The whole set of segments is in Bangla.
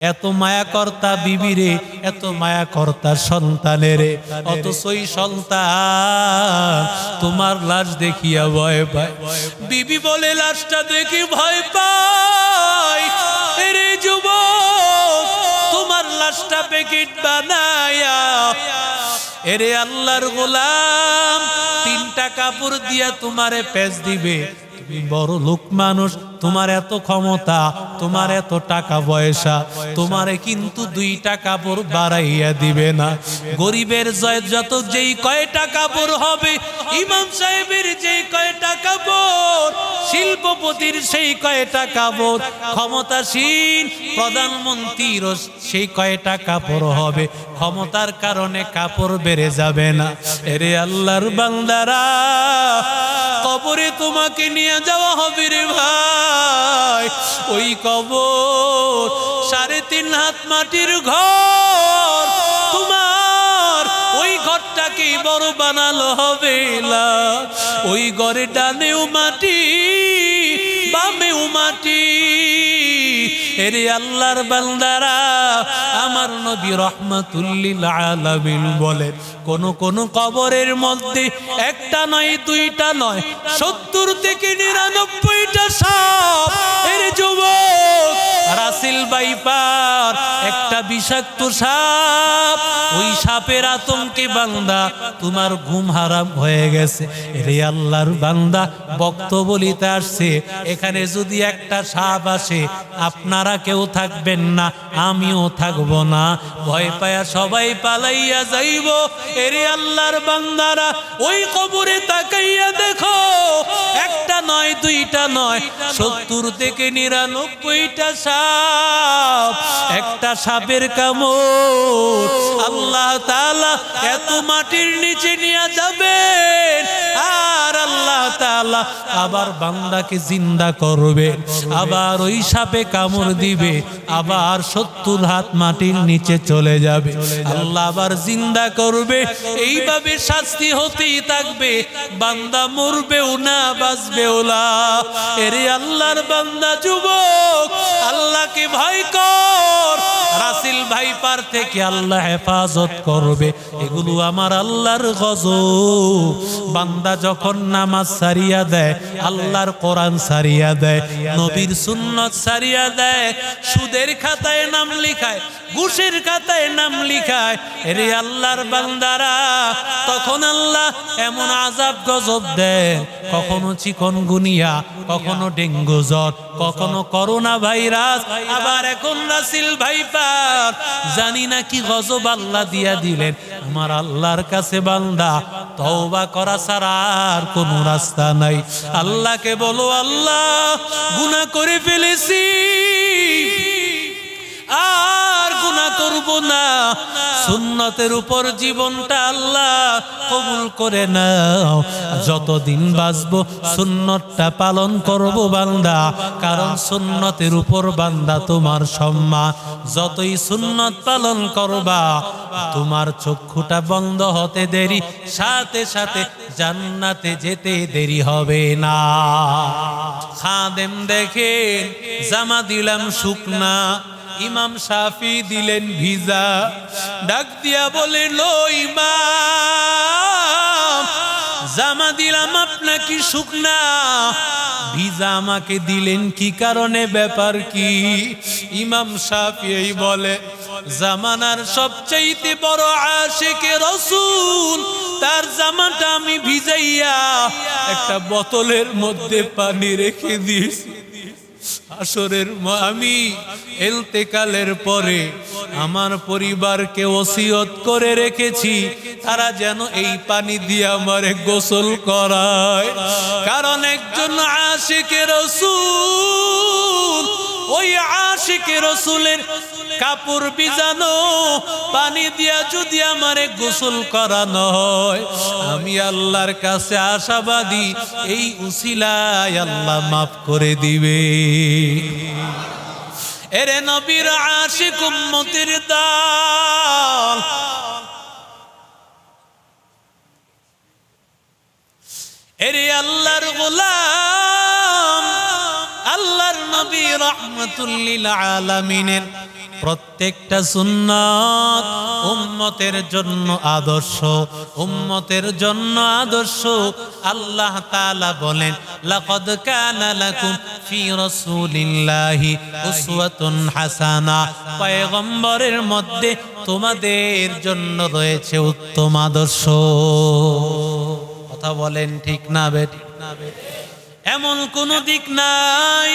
এত মায়া কর্তা বিবিরে, এত মায়া কর্তা সন্তানেরে, অথচ ওই সন্তান তোমার লাশ দেখিয়া ভয় পায়। বিবি বলে লাশটা দেখি ভয় পায়। এরে যুবক, তোমার লাশটা প্যাকেট বানায়া এরে আল্লাহর গোলাম 3টা কাপড় দিয়া তোমারে পেঁচ দিবে। তুমি বড় লোক মানুষ, তোমার এত ক্ষমতা, তোমার এত টাকা পয়সা, তোমারে কিন্তু 2টা কাপড় বাড়াইয়া দিবে না। গরিবের যত যেই কয়টা কাপড় হবে, ইমাম সাহেবের যেই কয়টা কাপড়, শিল্পপতির সেই কয়টা কাপড়, ক্ষমতাসীন প্রধানমন্ত্রীর সেই কয়টা কাপড় হবে। ক্ষমতার কারণে কাপড় বেড়ে যাবে না। এরে আল্লাহর বান্দারা, কবরে তোমাকে নিয়ে যাওয়া হবে রে ভাই। ওই কবর 3.5 হাত মাটির ঘর, তোমার ওই ঘরটাকে বড় বানালো হবে না। ওই ঘরে ডানেও মাটি, বামেও মাটি। এরে আল্লাহর বান্দারা, আমার নবী রাহমাতুল লিল আলামিন বলেন, কোন কবরের মধ্যে 1টা নয় 2টা নয় 70 থেকে 99টা সাপ। এর যুবক, রাসেল বাইপার একটা বিষাক্ত সাপ, ওই সাপের আতঙ্কে বান্দা তোমার ঘুম হারাম হয়ে গেছে। এরে আল্লাহর বান্দা, বক্তব্য বলিতে আসছে, এখানে যদি একটা সাপ আসে, আপনারা কেউ থাকবেন না, আমিও থাকবো না, ভয় পায়া সবাই পালাইয়া যাইব। এরে আল্লাহর বান্দারা, ওই কবরে তাকাইয়া দেখো, 1টা নয় 2টা নয় 70 থেকে 99টা সাপ। একটা সাপের কামড় আল্লাহ তাআলা এত মাটির নিচে নিয়ে যাবেন, আর আল্লাহ তাআলা আবার বান্দাকে জিন্দা করবে, আবার ওই সাপে কামড় দিবে, আবার 70 হাত মাটির নিচে চলে যাবে, আল্লাহ আবার জিন্দা করবে। এইভাবে শাস্তি হতেই থাকবে, বান্দা মরবেও না, বাঁচবেও না। এরে আল্লাহর বান্দা যুবক, আল্লাহকে ভয় কর। রাসেল ভাইপার থেকে আল্লাহ হেফাজত করবে। এগুলো আমার আল্লাহর গজব। বান্দা যখন নামাজ ছাড়িয়া দেয়, আল্লাহর কোরআন ছাড়িয়া দেয়, নবীর সুন্নত ছাড়িয়া দেয়, সুদের খাতায় নাম লিখায়, ঘুষের খাতায় নাম লিখায়, এরে আল্লাহর বান্দারা, তখন আল্লাহ এমন আযাব গজব দেয়, কখনো চিকনগুনিয়া, কখনো ডেঙ্গু জ্বর, কখনো করোনা ভাইরাস, আবার এখন রাসেল ভাইপার, জানি না কি গজব আল্লাহ দিয়া দিলেন। আমার আল্লাহর কাছে বান্দা তওবা করা ছাড়া আর কোনো রাস্তা নাই। আল্লাহকে বলো, আল্লাহ গুনাহ করে ফেলেছি, আর গুনাহ করব না। সুন্নতের উপর জীবনটা আল্লাহ কবুল করে নাও। যতদিন বাঁচবো সুন্নতটা পালন করব বান্দা, কারণ সুন্নতের উপর বান্দা তোমার সম্মান। যতই সুন্নত পালন করবা, তোমার চক্ষুটা বন্ধ হতে দেরি, সাথে সাথে জান্নাতে যেতে দেরি হবে না। খাদেম দেখেন, জামা দিলাম শুকনা, ইমাম শাফি দিলেন ভিজা, ডাক দিয়া বলে, লো ইমাম, জামা দিলাম আপনাকে শুকনা, ভিজা আমাকে দিলেন কি কারণে, ব্যাপার কি? ইমাম শাফি বলে, জামানার সবচাইতে বড় আশিকে রাসূল, তার জামাটা আমি ভিজাইয়া একটা বোতলের মধ্যে পানি রেখে দিয়েছি। আসরের আমি ইন্তেকালের পরে আমার পরিবারকে ওসিয়ত করে রেখেছি, তারা যেন এই পানি দিয়ে আমারে গোসল করায়। কারণ একজন আশিকে রাসূল, ওই আশিকে রাসূলের কাপড় ভিজানো পানি দিয়া যদি আমারে গোসল করানো হয়, আমি আল্লাহর কাছে আশাবাদী, এই উসিলায় আল্লাহ মাফ করে দিবে। এরে নবীর আশিক উম্মতের দল, এরে আল্লাহর গোলাম, আল্লাহর নবী রাহমাতুল লিল আলামিনের প্রত্যেকটা সুন্নাত উম্মতের জন্য আদর্শ, উম্মতের জন্য আদর্শ। আল্লাহ তাআলা বলেন, লাকাদ কানা লাকুম ফি রাসূলিল্লাহি উসওয়াতুন হাসানা, পয়গম্বরের মধ্যে তোমাদের জন্য রয়েছে উত্তম আদর্শ। কথা বলেন ঠিক না বেঠিক? এমন কোন দিক নাই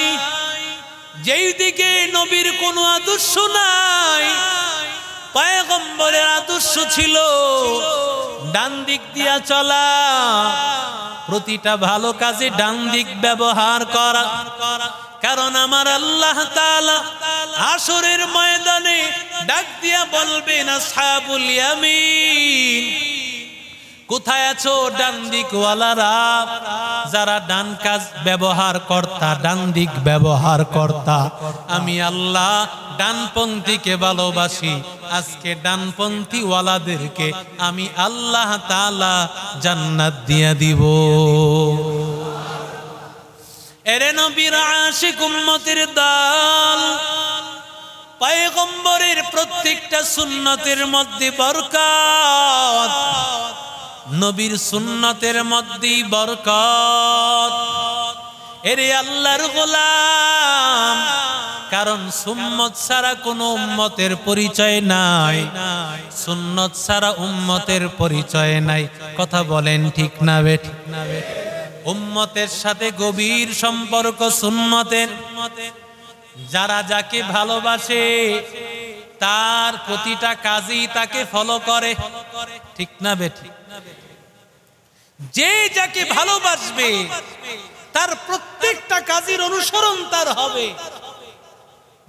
যেই দিকে নবীর কোনো আদর্শ নাই। পয়গম্বরের আদর্শ ছিল ডান দিক দিয়া চলা, প্রতিটা ভালো কাজে ডান দিক ব্যবহার করা। কারণ আমার আল্লাহ তাআলা হাশরের ময়দানে ডাক দিয়া বলবেন, আসহাবুল ইয়ামিন, কোথায় আছো ডান দিকওয়ালারা? যারা ডান কাজ ব্যবহার কর্তা, ডান দিক ব্যবহার কর্তা। আমি আল্লাহ ডানপন্থীকে ভালোবাসি। আজকে ডানপন্থী ওয়ালাদেরকে আমি আল্লাহ তাআলা জান্নাত দিয়া দিব। এরে নবীর আশিক উম্মতের দল, পয়গম্বরের প্রত্যেকটা সুন্নতের মধ্যে বরকত, নবীর সুন্নতের মধ্যেই বরকত। এরে আল্লাহর গোলাম, কারণ সুন্নত ছাড়া কোনো উম্মতের পরিচয় নাই, সুন্নত ছাড়া উম্মতের পরিচয় নাই। কথা বলেন ঠিক না বেঠিক? উম্মতের সাথে গভীর সম্পর্ক সুন্নতের। যারা যাকে ভালোবাসে তার প্রতিটা কাজই তাকে ফলো করে, ঠিক না বেঠিক? যে যাকে ভালোবাসবে তার প্রত্যেকটা কাজের অনুসরণ তার হবে।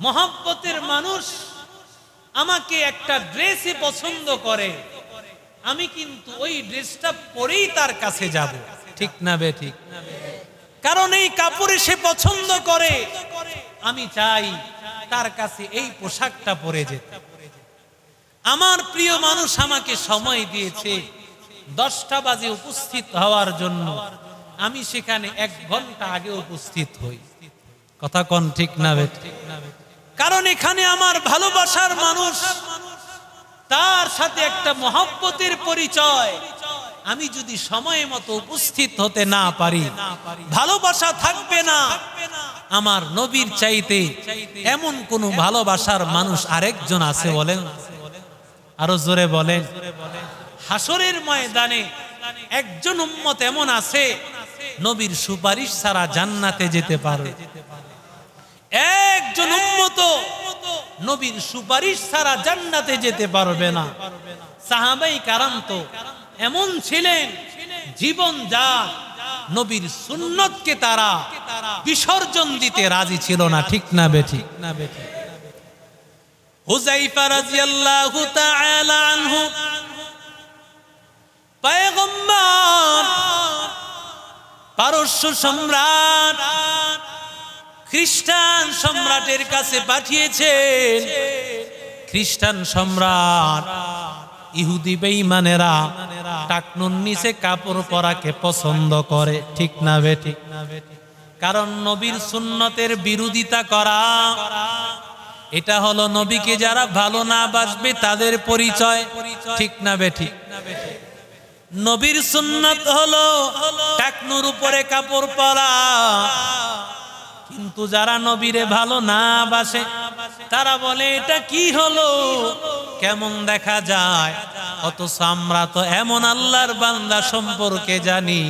মহব্বতের মানুষ আমাকে একটা ড্রেসই পছন্দ করে, আমি কিন্তু ওই ড্রেসটা পরেই তার কাছে যাব, ঠিক না বেঠিক? কারণ এই কাপড়ে সে পছন্দ করে, আমি চাই তার কাছে এই পোশাকটা পরে যেতে। আমার প্রিয় মানুষ আমাকে সময় দিয়েছে 10টা বাজে উপস্থিত হওয়ার জন্য, আমি সেখানে 1 ঘন্টা আগে উপস্থিত হই। কথা কোন ঠিক না বেঠিক? কারণ এখানে আমার ভালোবাসার মানুষ, তার সাথে একটা মহব্বতের পরিচয়। আমি যদি সময় মতো উপস্থিত হতে না পারি, ভালোবাসা থাকবে না। আমার নবীর চাইতে এমন কোন ভালোবাসার মানুষ আরেকজন আছে বলেন? আরো জোরে বলেন। হাশরের ময়দানে একজন উম্মত এমন আছে, নবীর সুপারিশ ছাড়া জান্নাতে যেতে পারে। একজন উম্মত নবীর সুপারিশ ছাড়া জান্নাতে যেতে পারবে না। সাহাবায়ে কেরাম তো এমন ছিলেন, জীবন যা নবীর সুন্নতকে তারা বিসর্জন দিতে রাজি ছিল না, ঠিক না বেঠিক? হুযায়ফা রাদিয়াল্লাহু তাআলা আনহু, পয়গম্বর পারস্য সম্রাট খ্রিস্টান সম্রাটের কাছে পাঠিয়েছেন। খ্রিস্টান সম্রাট ইহুদি বেঈমানেরা টাকনুর নিচে কাপড় পরাকে পছন্দ করে, ঠিক না বেঠিক? কারণ নবীর সুন্নতের বিরোধিতা করা, এটা হলো নবীকে যারা ভালো না বাসবে তাদের পরিচয়, ঠিক না বেঠিক? নবীর সুন্নত হলো টাকনুর উপরে কাপড় পরা, কিন্তু যারা নবীরে ভালো না বাসে তারা বলে এটা কি হলো, কেমন দেখা যায়। অথচ আমরা তো এমন আল্লাহর বান্দা সম্পর্কে জানি,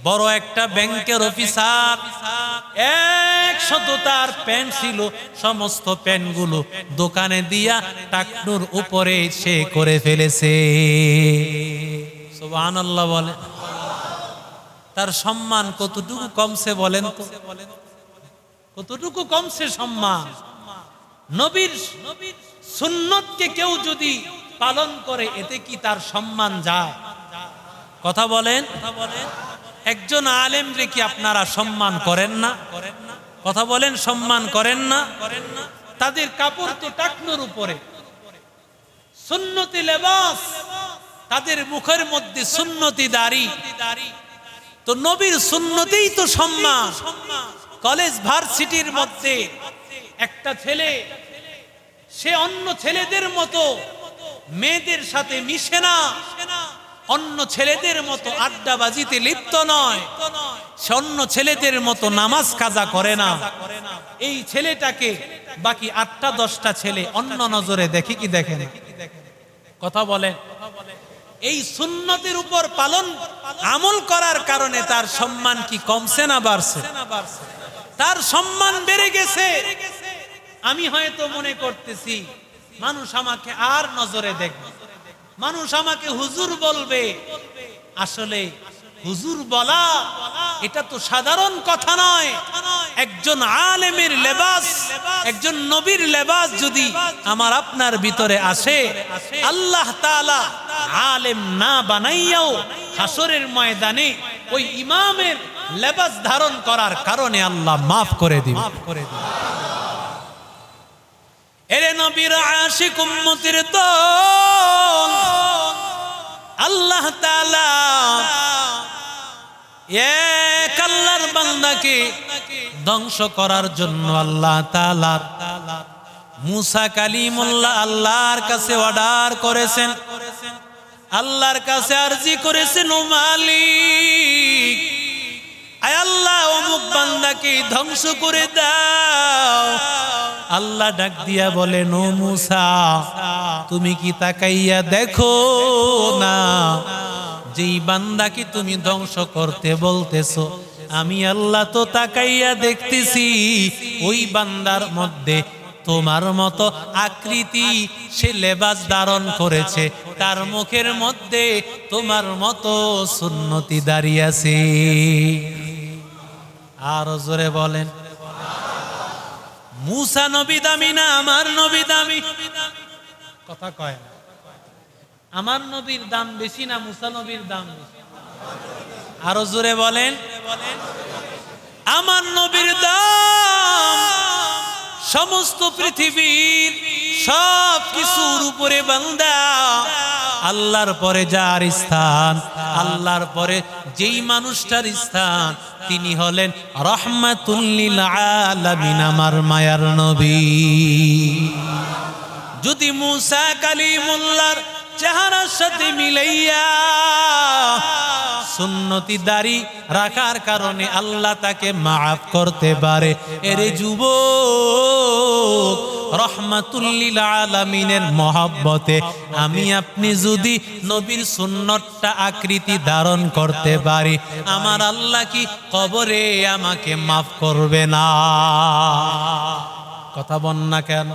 বড় একটা ব্যাংকের অফিসার, 100 তার প্যান্ট ছিল, সমস্ত প্যান্টগুলো দোকানে দিয়া টাকনুর উপরে সে করে ফেলেছে। সুবহানাল্লাহ বলে। তার সম্মান কতটুকু কমছে বলেন তো? কতটুকু কমছে সম্মান? নবীর সুন্নতকে কেউ যদি পালন করে এতে কি তার সম্মান যায়? কথা বলেন। একজন আলেম রে কি আপনারা সম্মান করেন না? কথা বলেন, সম্মান করেন না? তাদের কাপড় তো টাকনুর উপরে, সুন্নতি লেবাস, তাদের মুখের মধ্যে সুন্নতি দাড়ি। তো নবীর সুন্নতেই তো সম্মান। কলেজ ভার্সিটির মধ্যে একটা ছেলে সে অন্য ছেলেদের মতো মেয়েদের সাথে মিশে না, অন্য ছেলেদের মতো আড্ডাবাজিতে লিপ্ত নয়, সে অন্য ছেলেদের মতো নামাজ কাজা করে না। এই ছেলেটাকে বাকি 8টা 10টা ছেলে অন্য নজরে দেখে কি দেখে না? কথা বলেন। এই সুন্নতের উপর পালন আমল করার কারণে তার সম্মান কি কমছে না বাড়ছে? তার সম্মান বেড়ে গেছে। আমি হয়তো মনে করতেছি মানুষ আমাকে আর নজরে দেখবে, মানুষ আমাকে হুজুর বলবে। আসলে হুজুর বলা এটা তো সাধারণ কথা নয়। একজন আলেমের লেবাস, একজন নবীর লেবাস যদি আমার আপনার ভিতরে আসে, আল্লাহ তাআলা আলেম না বানাইয়াও হাসরের ময়দানে ওই ইমামের লেবাস ধারণ করার কারণে আল্লাহ মাফ করে দিবে। এরে নবীর আশিক উম্মতের দল, আল্লাহ তাআলা এক আল্লাহর বান্দাকে ধ্বংস করার জন্য আল্লাহ তাআলা মুসা কালিমুল্লাহ আল্লাহর কাছে অর্ডার করেছেন, আল্লাহর কাছে আরজি করেছেন, ও মালিক, আয় আল্লাহ অমুক বান্দাকে ধ্বংস করে দাও। আল্লাহ ডাক দিয়া বলেন, ও মুসা, তুমি কি তাকাইয়া দেখো না যেই বান্দাকে তুমি ধ্বংস করতে বলতেছো, আমি আল্লাহ তো তাকাইয়া দেখতেছি ওই বান্দার মধ্যে তোমার মতো আকৃতি, সে লেবাস ধারণ করেছে, তার মুখের মধ্যে তোমার মতো সুন্নতি দাঁড়িয়ে আছে। আর জোরে বলেন, মুসা নবী দামি না আমার নবী দামি? কথা কয় না। আমার নবীর দাম বেশি না মুসা নবীর দাম বেশি? আরো জোরে বলেন, আমার নবীর দাম সমস্ত পৃথিবীর সব কিছুর উপরে। বান্দা আল্লাহর পরে যার স্থান, আল্লাহর পরে যেই মানুষটার স্থান, তিনি হলেন রাহমাতুল লিল আলামিন, আমার মায়ার নবী। যদি মুসা কালিমুল্লাহর চেহারার সাথে মিলাইয়া সুন্নতি দাড়ি রাখার কারণে আল্লাহ তাকে মাফ করতে পারে। এরে যুবক, রাহমাতুল লিল আলামিনের মহব্বতে আমি আপনি যদি নবীর সুন্নতটা আকৃতি ধারণ করতে পারি, আমার আল্লাহ কি কবরে আমাকে মাফ করবে না? কথা বল না কেন?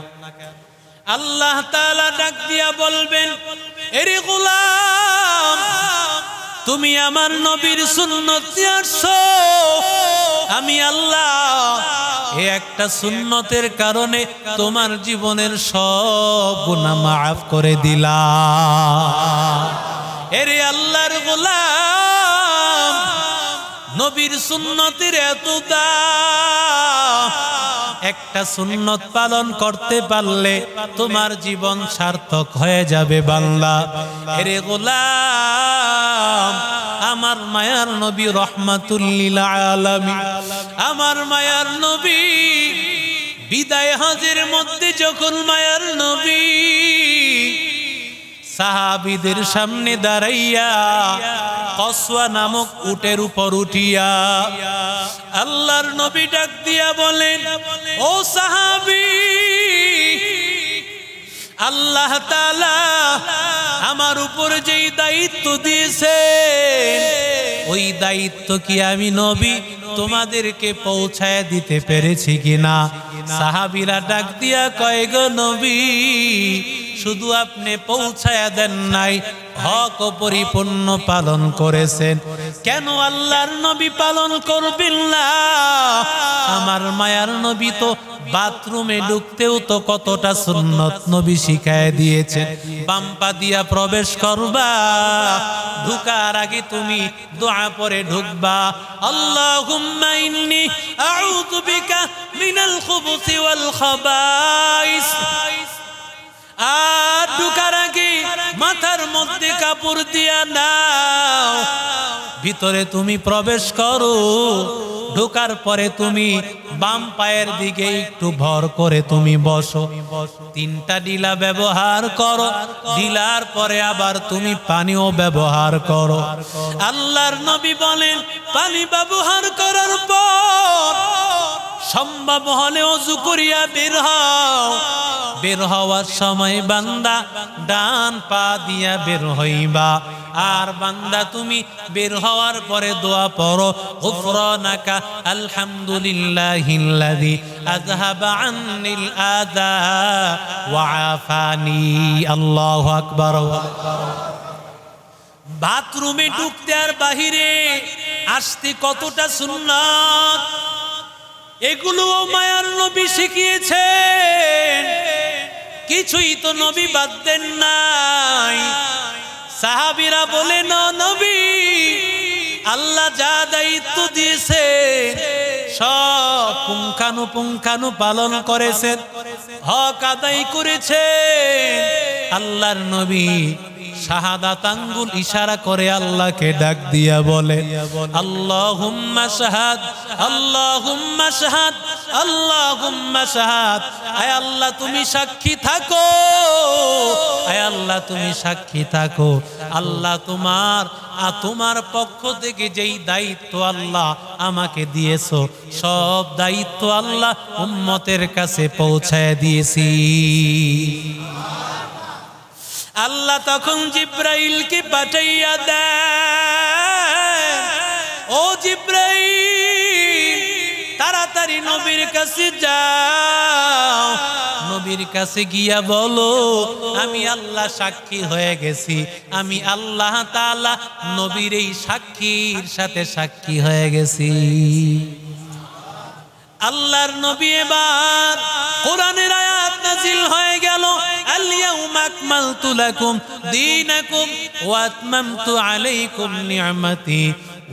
আল্লাহ তাআলা ডাক দিয়া বলবেন, এরে গোলাম, তুমি আমার নবীর সুন্নত নিয়েছো, আমি আল্লাহ এই একটা সুন্নতের কারণে তোমার জীবনের সব গুনাহ মাফ করে দিলাম। এরে আল্লাহর গোলাম, নবীর সুন্নতের এত দাম, একটা সুন্নত পালন করতে পারলে তোমার জীবন সার্থক হয়ে যাবে বান্দা। এরে গোলাম, আমার মায়ার নবী রাহমাতুল লিল আলামিন, আমার মায়ার নবী বিদায় হজের মধ্যে যখন মায়ার নবী সাহাবীদের সামনে দাঁড়াইয়া কসওয়া নামক উটের উপর উঠিয়া আল্লাহর নবী ডাক দিয়া বলেন, ও সাহাবী, আল্লাহ তাআলা আমার উপর যেই দায়িত্ব দিয়েছে, ওই দায়িত্ব কি আমি নবী তোমাদেরকে পৌঁছায় দিতে পেরেছি কিনা? সাহাবীরা ডাক দিয়া কয়, গো নবী, শুধু আপনি পৌঁছায়া দেন নাই, হক পরিপূর্ণ পালন করেছেন। কেন আল্লাহর নবী পালন করবেন না? আমার মায়ার নবী তো বাথরুমে ঢুকতেও তো কতটা সুন্নত নবী শিখায় দিয়েছেন। বাম্পা দিয়া প্রবেশ করবা, ঢুকার আগে তুমি দোয়া পড়ে ঢুকবা, আল্লাহুম্মা ইন্নী আউযু বিকা মিনাল খুবুসি ওয়াল খাবাইস। আর ঢুকার আগে মাথার মধ্যে কাপড় দিয়া নাও, ভিতরে তুমি প্রবেশ করো, ঢোকার পরে তুমি বাম পায়ের দিকে একটু ভর করে তুমি বসো, 3টা ডিলা ব্যবহার করো, ডিলার পরে আবার তুমি পানিও ব্যবহার করো। আল্লাহর নবী বলেন পানি ব্যবহার করার পর সম্ভব হলে ওযু করিয়া বের হও। বের হওয়ার সময় বান্দা ডান পা দিয়া বের হইবা, আর বান্দা তুমি বের হওয়ার পরে দোয়া পড়ো, গুফরানাকা আলহামদুলিল্লাহিল্লাযী আযহাবা আন্নিল আযা ওয়া আফানি। আল্লাহু আকবার। বাথরুমে ঢুকতে আর বাহিরে আসতে কতটা সুন্নাত, এগুলোও মায়ার নবী শিখিয়েছেন। কিছুই তো নবী বাদ দেন নাই। সাহাবীরা বলেন নবী আল্লাহ যা দায়িত্ব দিয়েছে সব পুঙ্খানুপুঙ্খানু পালন করেছেন, হক আদায় করেছেন। আল্লাহর নবী শাহাদাত আঙ্গুল ইশারা করে আল্লাহকে ডাক দিয়া বলে আল্লাহুম্মা শাহাদ, আল্লাহুম্মা শাহাদ, আল্লাহুম্মা শাহাদ। আয় আল্লাহ তুমি সাক্ষী থাকো, আয় আল্লাহ তুমি সাক্ষী থাকো। আল্লাহ তোমার পক্ষ থেকে যেই দায়িত্ব আল্লাহ আমাকে দিয়েছো সব দায়িত্ব আল্লাহ উম্মতের কাছে পৌঁছায় দিয়েছি। আল্লাহ তখন জিব্রাইলকে পাঠাইয়া দেন, ও জিব্রাইল তাড়াতাড়ি নবীর কাছে যাও, নবীর কাছে গিয়া বলো আমি আল্লাহ সাক্ষী হয়ে গেছি, আমি আল্লাহ তাআলা নবীর এই সাক্ষীর সাথে সাক্ষী হয়ে গেছি। আল্লাহর নবী এবার কোরআনের আয়াত নাজিল হয়ে গেল, আল-ইয়াউমা আকমালতু লাকুম দীনাকুম ওয়া আতমামতু আলাইকুম নি'মাতি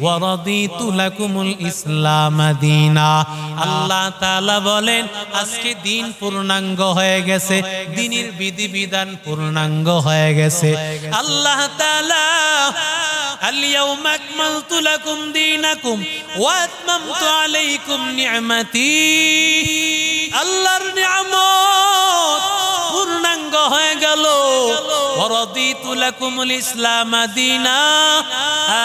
ওয়া রাদিতু লাকুমুল ইসলাম দীনা। আল্লাহ তাআলা বলেন আজকে দিন পূর্ণাঙ্গ হয়ে গেছে, দ্বীনের বিধিবিধান পূর্ণাঙ্গ হয়ে গেছে। আল্লাহ তাআলা আল-ইয়াউমা আকমালতু লাকুম দীনাকুম ওয়া আতমামতু আলাইকুম নি'মাতি, আল্লাহর নিয়ামত পূর্ণাঙ্গ হয়ে গেল। ওয়া রাদিতু লাকুমুল ইসলাম দীনা,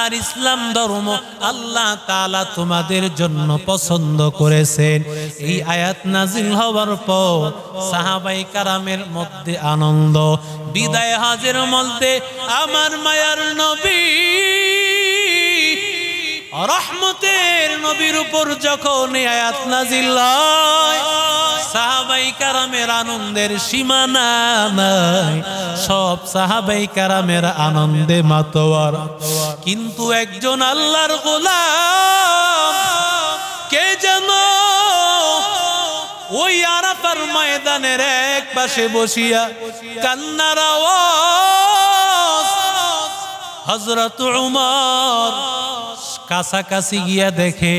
আর ইসলাম ধর্ম আল্লাহ তাআলা তোমাদের জন্য পছন্দ করেছেন। এই আয়াত নাজিল হওয়ার পর সাহাবায়ে কেরামের মধ্যে আনন্দ, বিদায় হজের মধ্যে আমার মায়ার নবী রহমতের নবীর উপর যখন এই আয়াত নাজিল হয় সাহাবায়ে কেরামের আনন্দের সীমানা নাই, সব সাহাবায়ে কেরামের আনন্দে মাতোয়ারা। কিন্তু একজন আল্লাহর গোলাম কে যেন ওই আরাফার ময়দানের এক পাশে বসিয়া কান্নার আওয়াজ, হযরত উমর কাছাকাছি গিয়া দেখে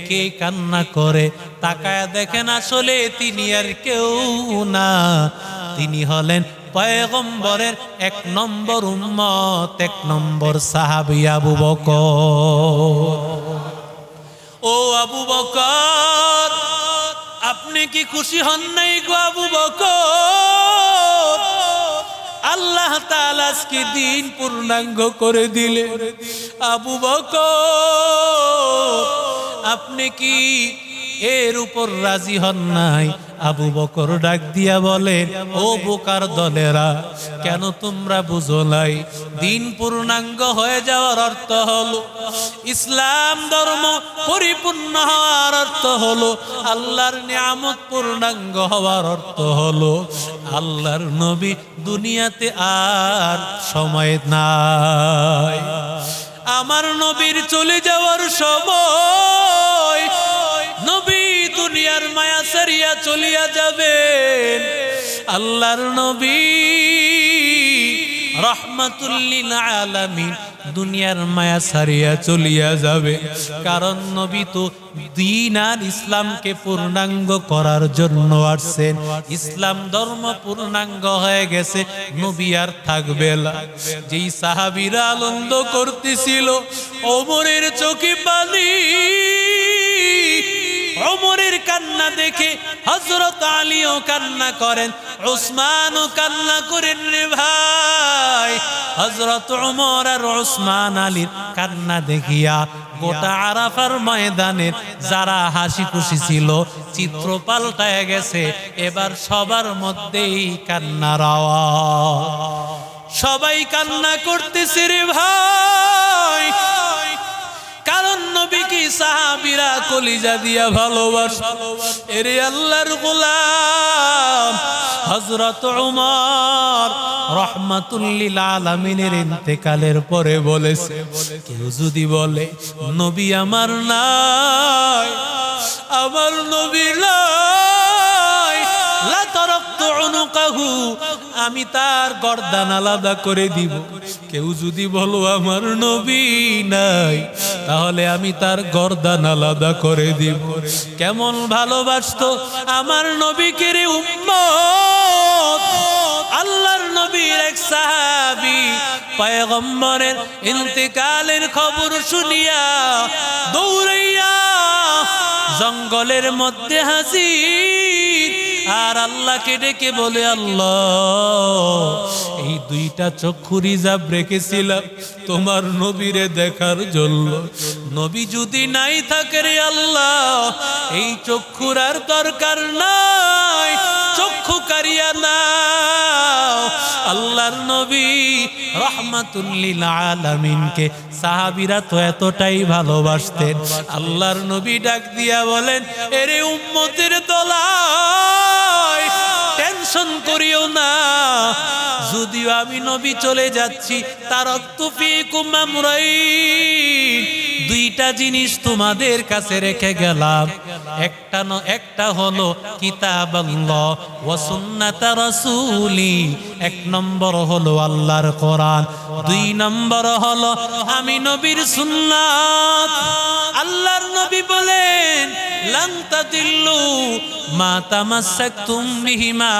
কে কান্না করে, তাকায়া দেখেন আসলে তিনি আর কেউ না, তিনি হলেন পয়গম্বরের 1 নম্বর উম্মত, 1 নম্বর সাহাবী আবু বকর। ও আবু বকর আপনি কি খুশি হন নাই গো আবু বকর? আল্লাহ তাআলা আজকে দিন পূর্ণাঙ্গ করে দিলেন। আবু বকর আপনি কি এর উপর রাজি হন নাই? আবু বকর ডাক দিয়া বলেন ও বোকার দলেরা, কেন তোমরা বুঝো নাই? দিন পূর্ণাঙ্গ হয়ে যাওয়ার অর্থ হলো ইসলাম ধর্ম পরিপূর্ণ হওয়ার অর্থ হলো আল্লাহর নিয়ামত পূর্ণাঙ্গ হওয়ার অর্থ হলো আল্লাহর নবী দুনিয়াতে আর সময় নাই। আমার নবীর চলে যাওয়ার সময়, নবী দুনিয়ার মায়া ছাড়িয়া চলিয়া যাবেন। আল্লাহর নবী রাহমাতুল লিল আলামিন দুনিয়ার মায়া ছাড়িয়া চলিয়া যাবে। কারণ নবী তো দ্বীন আর ইসলামকে পূর্ণাঙ্গ করার জন্য আসছেন। ইসলাম ধর্ম পূর্ণাঙ্গ হয়ে গেছে, নবী আর থাকবে না। যেই সাহাবীরা আনন্দ করতেছিল, ওমরের চোখে পানি, ওমরের কান্না দেখে হযরত আলীও কান্না করেন, উসমানও কান্না করেন রে ভাই। হযরত ওমর আর উসমান আলীর কান্না দেখিয়া গোটা আরাফার ময়দানের যারা হাসি খুশি ছিল, চিত্র পাল্টায় গেছে। এবার সবার মধ্যেই কান্নার আওয়াজ, সবাই কান্না করতেছে রে ভাই। কারণ নবীকে সাহাবীরা কলিজা দিয়া ভালোবাসে। এরে আল্লাহর গোলাম হযরত ওমর রাহমাতুল লিল আলামিনের ইন্তেকালের পরে বলেছে, কেউ যদি বলে নবী আমার নাই, আমার নবী নাই, লা তারাকতু উনুকাহু, আমি তার গর্দান আলাদা করে দিব। কেউ যদি বলো আমার নবী নাই, তাহলে আমি তার গর্দান আলাদা করে দিব। কেমন ভালোবাসতো আমার নবীকে রে উম্মত। আল্লাহর নবীর এক সাহাবী পয়গম্বরের ইন্তেকালের খবর শুনিয়া দৌড়াইয়া জঙ্গলের মধ্যে হাজির, আর আল্লাহকে ডেকে বলে, আল্লাহ এই দুইটা চক্ষু রিজার্ভ রেখেছিলাম তোমার নবীরে দেখার জন্য। নবী যদি নাই থাকে রে আল্লাহ, এই চক্ষুর আর দরকার নাই, চক্ষু কারিয়া নাও। আল্লাহর নবী রাহমাতুল লিল আলামিনকে সাহাবীরা তো এতটাই ভালোবাসতেন। আল্লাহর নবী ডাক দিয়া বলেন, এরে উম্মতের দলাই, টেনশন করিও না, যদিও আমি নবী চলে যাচ্ছি, তারাকতু ফীকুম আমরাইন, দুইটা জিনিস তোমাদের কাছে রেখে গেলাম। একটা হলো কিতাবাল্লাহ ওয়া সুন্নাত রাসূলি, এক নম্বর হলো আল্লাহর কোরআন, দুই নম্বর হলো আমি নবীর সুন্নাত। আল্লাহর নবী বলেন, লান তাদিল্লু মা তামাসসাকতুম বিহিমা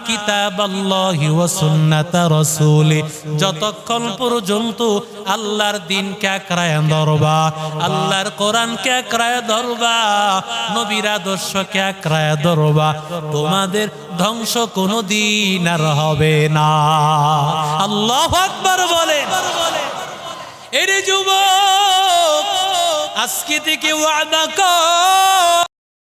কিতাবাল্লাহি ওয়া সুন্নাত রাসূলি, যতক্ষণ পর্যন্ত আল্লাহর দ্বীনকে আঁকড়ায় ধরবা, আল্লাহর কোরআনকে আঁকড়ায় ধরবা, নবীর আদর্শকে আঁকড়ায় ধরবা, তোমাদের ধ্বংস কোনোদিন আর হবে না। আল্লাহু আকবার বলেন। এরে যুবক, আজকে থেকে ওয়াদা কর,